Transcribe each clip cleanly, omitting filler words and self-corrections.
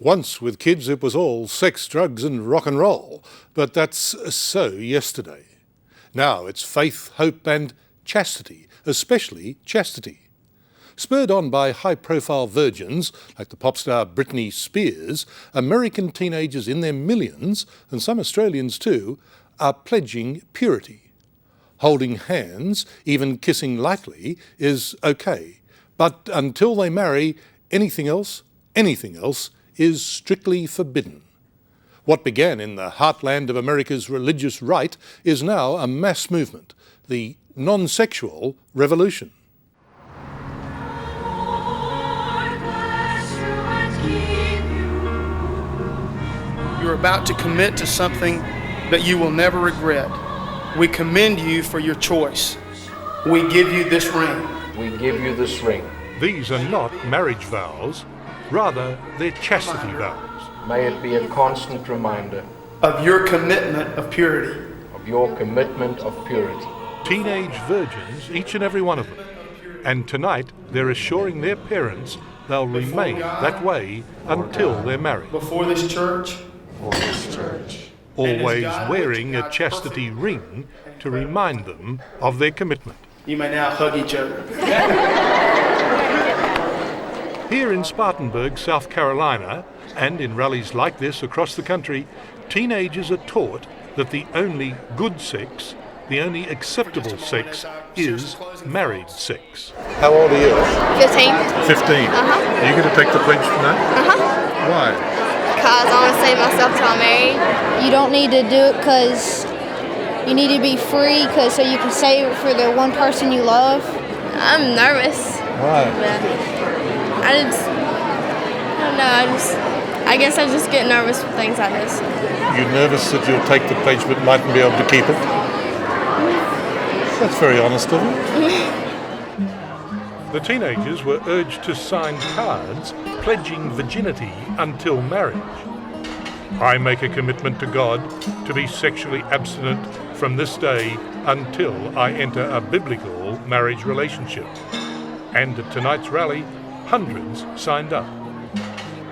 Once with kids it was all sex, drugs and rock and roll, but that's so yesterday. Now it's faith, hope and chastity, especially chastity. Spurred on by high-profile virgins like the pop star Britney Spears, American teenagers in their millions, and some Australians too, are pledging purity. Holding hands, even kissing lightly, is okay, but until they marry, anything else is strictly forbidden. What began in the heartland of America's religious right is now a mass movement, the nonsexual revolution. You're about to commit to something that you will never regret. We commend you for your choice. We give you this ring. We give you this ring. These are not marriage vows, rather they're chastity vows. May it be a constant reminder of your commitment of purity. of your commitment of purity. Teenage virgins, each and every one of them. And tonight they're assuring their parents they'll remain that way until they're married. Before this church. Always wearing a chastity ring to remind them of their commitment. You may now hug each other. Here in Spartanburg, South Carolina, and in rallies like this across the country, teenagers are taught that the only good sex, the only acceptable sex, is married sex. How old are you? 15. 15. Are you going to take the pledge tonight? Why? Because I want to save myself till I'm married. You don't need to do it because you need to be free, so you can save it for the one person you love. I'm nervous. Why? I don't know. I guess I just get nervous with things like this. You're nervous that you'll take the pledge but mightn't be able to keep it? That's very honest of you. The teenagers were urged to sign cards pledging virginity until marriage. I make a commitment to God to be sexually abstinent from this day until I enter a biblical marriage relationship. And at tonight's rally, hundreds signed up.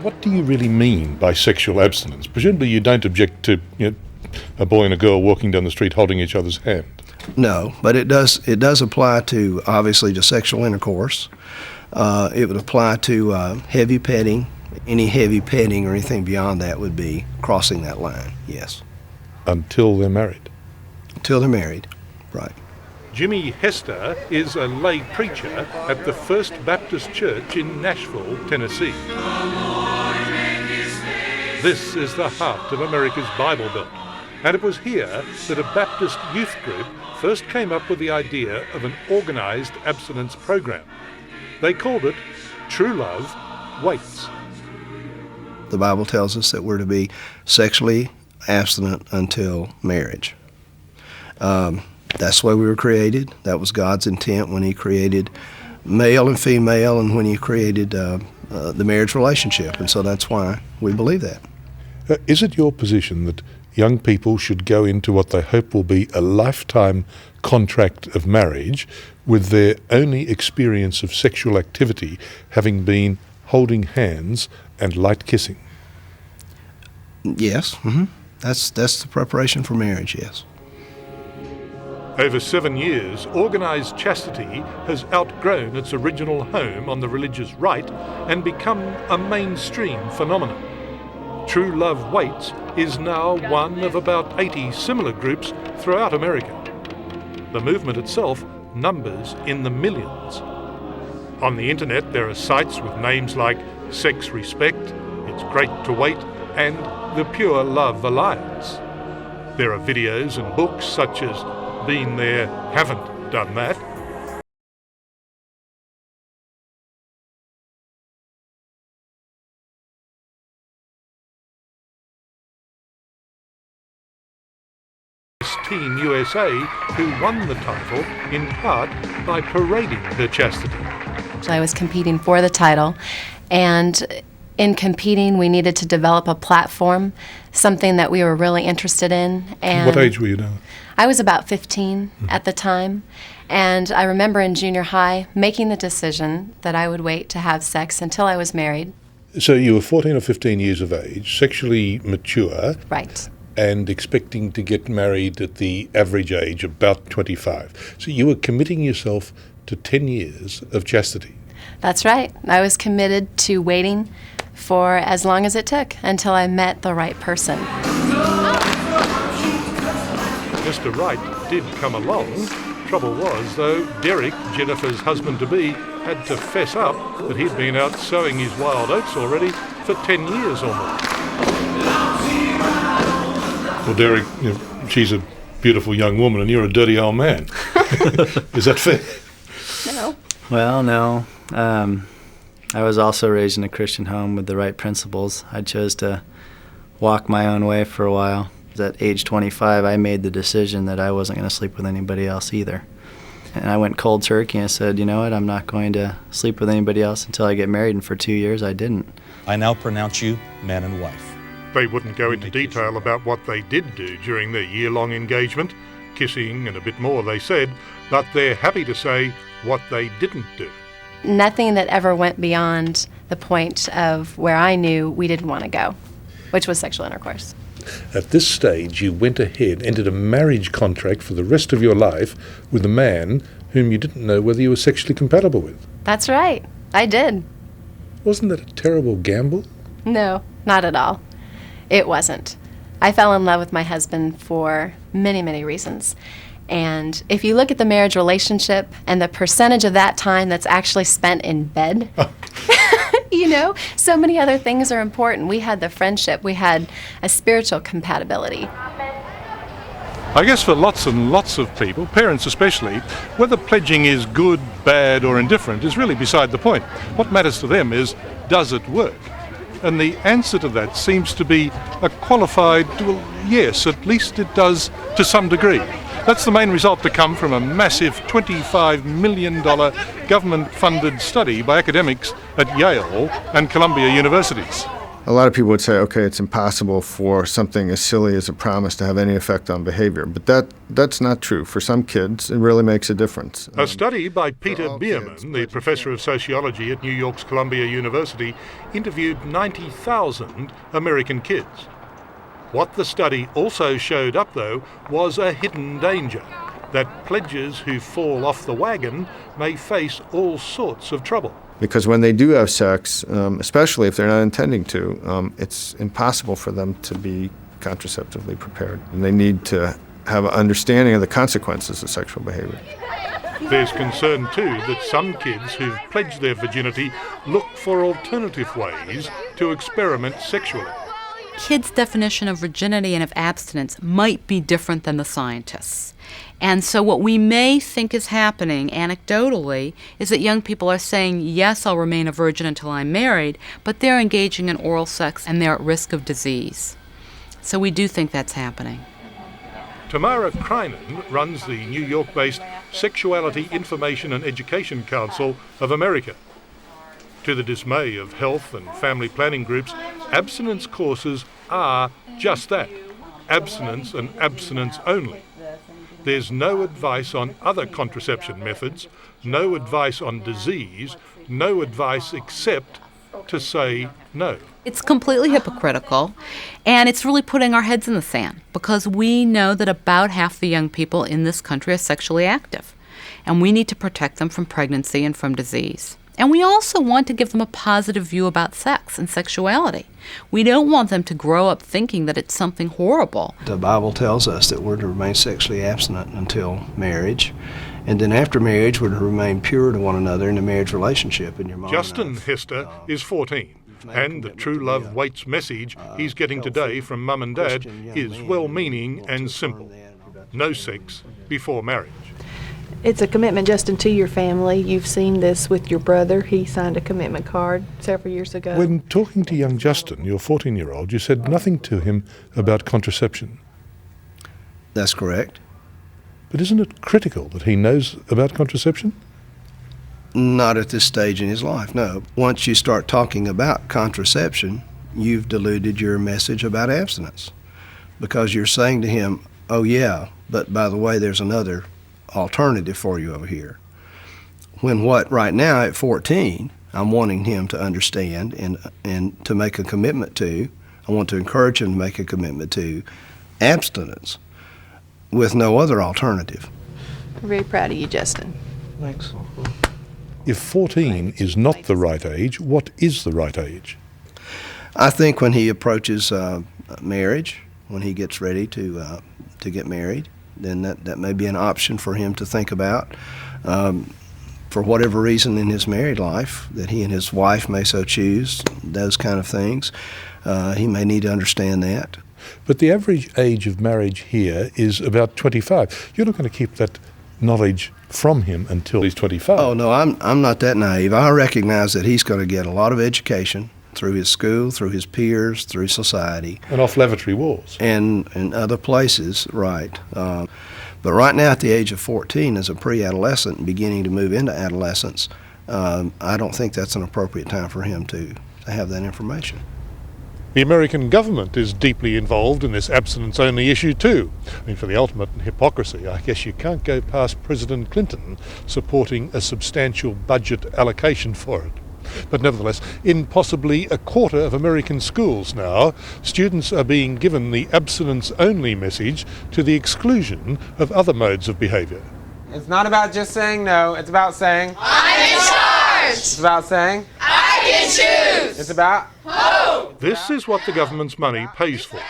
What do you really mean by sexual abstinence? Presumably you don't object to a boy and a girl walking down the street holding each other's hand. No, but it does apply to, obviously, to sexual intercourse. It would apply to heavy petting. Any heavy petting or anything beyond that would be crossing that line, yes. Until they're married? Until they're married, right. Jimmy Hester is a lay preacher at the First Baptist Church in Nashville, Tennessee. This is the heart of America's Bible Belt, and it was here that a Baptist youth group first came up with the idea of an organized abstinence program. They called it True Love Waits. The Bible tells us that we're to be sexually abstinent until marriage. That's the way we were created. That was God's intent when He created male and female and when He created the marriage relationship. And so that's why we believe that. Is it your position that young people should go into what they hope will be a lifetime contract of marriage with their only experience of sexual activity having been holding hands and light kissing? Yes. Mm-hmm. That's the preparation for marriage, yes. Over 7 years, organised chastity has outgrown its original home on the religious right and become a mainstream phenomenon. True Love Waits is now one of about 80 similar groups throughout America. The movement itself numbers in the millions. On the internet there are sites with names like Sex Respect, It's Great to Wait, and the Pure Love Alliance. There are videos and books such as Been There, Haven't Done That. Team USA, who won the title in part by parading her chastity. I was competing for the title, and in competing we needed to develop a platform, something that we were really interested in. And what age were you now? I was about 15 at the time, and I remember in junior high making the decision that I would wait to have sex until I was married. So you were 14 or 15 years of age, sexually mature, Right. and expecting to get married at the average age, about 25. So you were committing yourself to 10 years of chastity. That's right. I was committed to waiting for as long as it took until I met the right person. Mr. Right did come along. Trouble was, though, Derek, Jennifer's husband-to-be, had to fess up that he'd been out sowing his wild oats already for 10 years or more. Well, Derek, she's a beautiful young woman and you're a dirty old man. Is that fair? No. Well, no. I was also raised in a Christian home with the right principles. I chose to walk my own way for a while. At age 25, I made the decision that I wasn't going to sleep with anybody else either. And I went cold turkey and I said, you know what, I'm not going to sleep with anybody else until I get married, and for 2 years I didn't. I now pronounce you man and wife. They wouldn't go into detail about what they did do during their year-long engagement, kissing and a bit more, they said, but they're happy to say what they didn't do. Nothing that ever went beyond the point of where I knew we didn't want to go, which was sexual intercourse. At this stage, you went ahead, entered a marriage contract for the rest of your life with a man whom you didn't know whether you were sexually compatible with. That's right. I did. Wasn't that a terrible gamble? No, not at all. It wasn't. I fell in love with my husband for many, many reasons. And if you look at the marriage relationship and the percentage of that time that's actually spent in bed, so many other things are important. We had the friendship. We had a spiritual compatibility. I guess for lots and lots of people, parents especially, whether pledging is good, bad or indifferent is really beside the point. What matters to them is, does it work? And the answer to that seems to be a qualified, well, yes, at least it does to some degree. That's the main result to come from a massive $25 million government-funded study by academics at Yale and Columbia universities. A lot of people would say, okay, it's impossible for something as silly as a promise to have any effect on behavior. But that's not true. For some kids, it really makes a difference. A study by Peter Bierman, the professor of sociology at New York's Columbia University, interviewed 90,000 American kids. What the study also showed up, though, was a hidden danger, that pledges who fall off the wagon may face all sorts of trouble. Because when they do have sex, especially if they're not intending to, it's impossible for them to be contraceptively prepared. And they need to have an understanding of the consequences of sexual behavior. There's concern, too, that some kids who've pledged their virginity look for alternative ways to experiment sexually. Kids' definition of virginity and of abstinence might be different than the scientists'. And so what we may think is happening anecdotally is that young people are saying, yes, I'll remain a virgin until I'm married, but they're engaging in oral sex and they're at risk of disease. So we do think that's happening. Tamara Krynen runs the New York-based Sexuality Information and Education Council of America. To the dismay of health and family planning groups, abstinence courses are just that, abstinence and abstinence only. There's no advice on other contraception methods, no advice on disease, no advice except to say no. It's completely hypocritical, and it's really putting our heads in the sand, because we know that about half the young people in this country are sexually active, and we need to protect them from pregnancy and from disease. And we also want to give them a positive view about sex and sexuality. We don't want them to grow up thinking that it's something horrible. The Bible tells us that we're to remain sexually abstinent until marriage, and then after marriage we're to remain pure to one another in a marriage relationship. And your mom Justin Hester is 14, and the true love waits message he's getting today from mum and dad is well-meaning and simple. No sex before marriage. It's a commitment, Justin, to your family. You've seen this with your brother. He signed a commitment card several years ago. When talking to young Justin, your 14-year-old, you said nothing to him about contraception. That's correct. But isn't it critical that he knows about contraception? Not at this stage in his life, no. Once you start talking about contraception, you've diluted your message about abstinence, because you're saying to him, oh yeah, but by the way, there's another alternative for you over here. When what right now at 14, I'm wanting him to understand and to make a commitment to. I want to encourage him to make a commitment to abstinence with no other alternative. I'm very proud of you, Justin. Thanks. If 14 is not the right age, what is the right age? I think when he approaches marriage, when he gets ready to get married, then that may be an option for him to think about. For whatever reason in his married life that he and his wife may so choose, those kind of things, he may need to understand that. But the average age of marriage here is about 25. You're not going to keep that knowledge from him until he's 25. Oh, no, I'm not that naive. I recognize that he's going to get a lot of education through his school, through his peers, through society. And off lavatory walls. And other places, right. But right now at the age of 14, as a pre-adolescent and beginning to move into adolescence, I don't think that's an appropriate time for him to have that information. The American government is deeply involved in this abstinence-only issue too. I mean, for the ultimate in hypocrisy, I guess you can't go past President Clinton supporting a substantial budget allocation for it. But nevertheless, in possibly a quarter of American schools now, students are being given the abstinence-only message to the exclusion of other modes of behaviour. It's not about just saying no, it's about saying I'm in charge! It's about saying I can choose! It's about who? This is what the government's money pays for.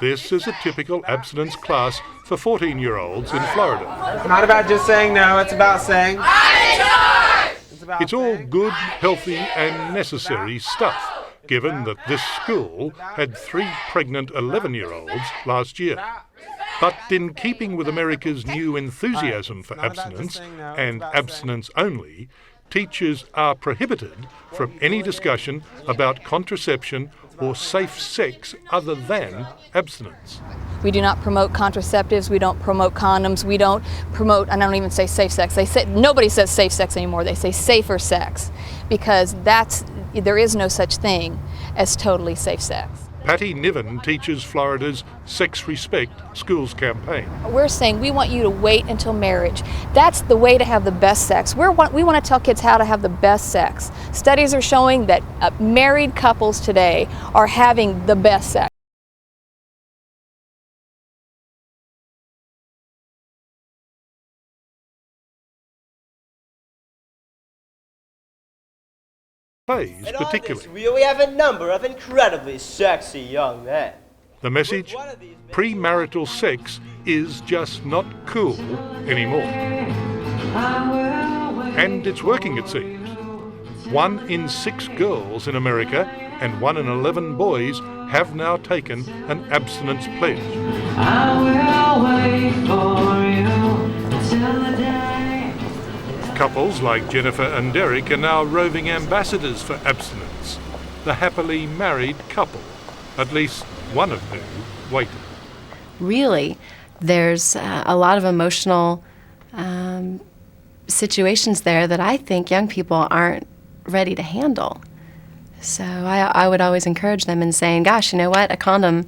This is a typical abstinence class for 14-year-olds in Florida. It's not about just saying no, it's about saying I'm in charge! It's all good, healthy and necessary stuff, given that this school had 3 pregnant 11-year-olds last year. But in keeping with America's new enthusiasm for abstinence and abstinence only, teachers are prohibited from any discussion about contraception or safe sex other than abstinence. We do not promote contraceptives, we don't promote condoms, we don't promote, and I don't even say safe sex. Nobody says safe sex anymore, they say safer sex, because there is no such thing as totally safe sex. Patty Niven teaches Florida's Sex Respect Schools campaign. We're saying we want you to wait until marriage. That's the way to have the best sex. We want to tell kids how to have the best sex. Studies are showing that married couples today are having the best sex. Particularly. We have a number of incredibly sexy young men. The message? Premarital sex is just not cool anymore. And it's working, it seems. 1 in 6 girls in America and 1 in 11 boys have now taken an abstinence pledge. I will wait for you till the day. Couples like Jennifer and Derek are now roving ambassadors for abstinence. The happily married couple, at least one of whom waited. Really, there's a lot of emotional situations there that I think young people aren't ready to handle. So I would always encourage them in saying, gosh, you know what, a condom,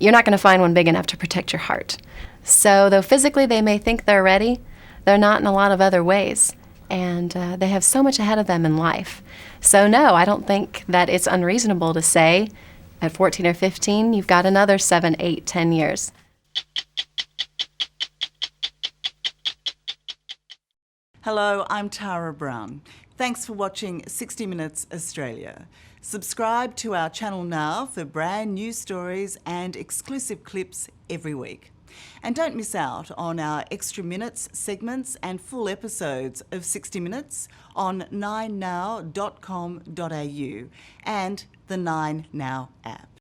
you're not going to find one big enough to protect your heart. So though physically they may think they're ready, they're not in a lot of other ways. And they have so much ahead of them in life. So no, I don't think that it's unreasonable to say at 14 or 15, you've got another 7, 8, 10 years. Hello, I'm Tara Brown. Thanks for watching 60 Minutes Australia. Subscribe to our channel now for brand new stories and exclusive clips every week. And don't miss out on our extra minutes, segments and full episodes of 60 Minutes on 9now.com.au and the 9Now app.